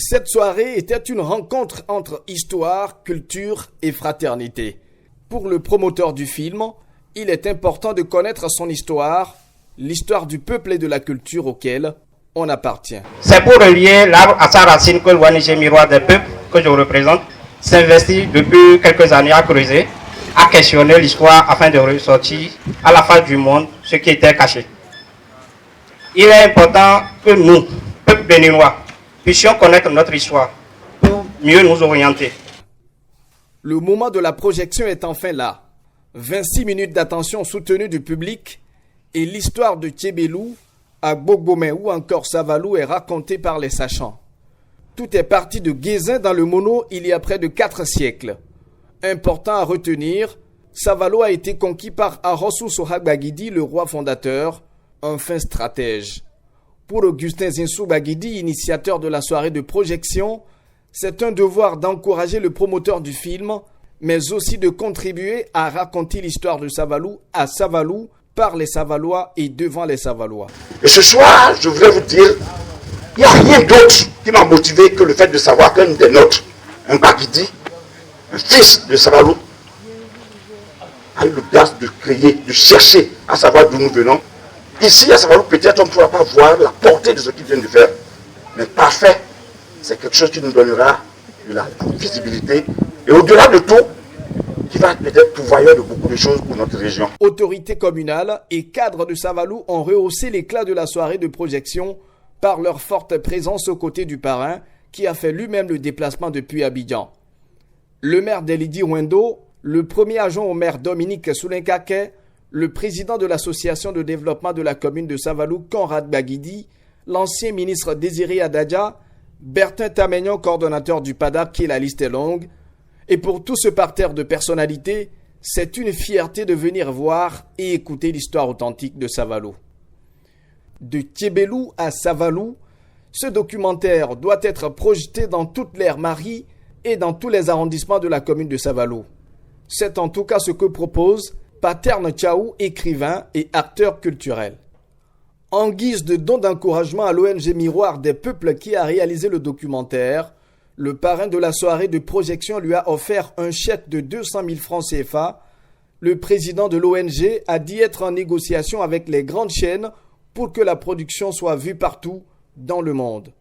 Cette soirée était une rencontre entre histoire, culture et fraternité. Pour le promoteur du film, il est important de connaître son histoire, l'histoire du peuple et de la culture auquel on appartient. C'est pour relier l'arbre à sa racine que l'ONG Miroir des Peuples, que je représente, s'investit depuis quelques années à creuser, à questionner l'histoire afin de ressortir à la face du monde ce qui était caché. Il est important que nous, peuple béninois, puissions connaître notre histoire pour mieux nous orienter. Le moment de la projection est enfin là. 26 minutes d'attention soutenue du public et l'histoire de Tchébélou, Agbogbomé ou encore Savalou est racontée par les sachants. Tout est parti de Guézin dans le Mono il y a près de 4 siècles. Important à retenir, Savalou a été conquis par Arosou Sohag Baguidi, le roi fondateur, un fin stratège. Pour Augustin Zinsou Baguidi, initiateur de la soirée de projection, c'est un devoir d'encourager le promoteur du film, mais aussi de contribuer à raconter l'histoire de Savalou à Savalou, par les Savalois et devant les Savalois. Et ce soir, je voudrais vous dire, il n'y a rien d'autre qui m'a motivé que le fait de savoir qu'un des nôtres, un Baguidi, un fils de Savalou, a eu l'audace de créer, de chercher à savoir d'où nous venons. Ici, à Savalou, peut-être on ne pourra pas voir la portée de ce qu'il vient de faire, mais parfait, c'est quelque chose qui nous donnera de la visibilité et au-delà de tout, qui va peut-être pourvoyeur de beaucoup de choses pour notre région. Autorités communales et cadres de Savalou ont rehaussé l'éclat de la soirée de projection par leur forte présence aux côtés du parrain qui a fait lui-même le déplacement depuis Abidjan. Le maire d'Elidi Wendo, le premier adjoint au maire Dominique Soulinkake, le président de l'association de développement de la commune de Savalou, Conrad Baguidi, l'ancien ministre Désiré Adadja, Bertin Tamegnon, coordonnateur du PADAP, qui la liste est longue. Et pour tout ce parterre de personnalités, c'est une fierté de venir voir et écouter l'histoire authentique de Savalou. De Tchébélou à Savalou, ce documentaire doit être projeté dans toute l'aire Marie et dans tous les arrondissements de la commune de Savalou. C'est en tout cas ce que propose Paterne Tchaou, écrivain et acteur culturel. En guise de don d'encouragement à l'ONG Miroir des Peuples qui a réalisé le documentaire, le parrain de la soirée de projection lui a offert un chèque de 200 000 francs CFA. Le président de l'ONG a dit être en négociation avec les grandes chaînes pour que la production soit vue partout dans le monde.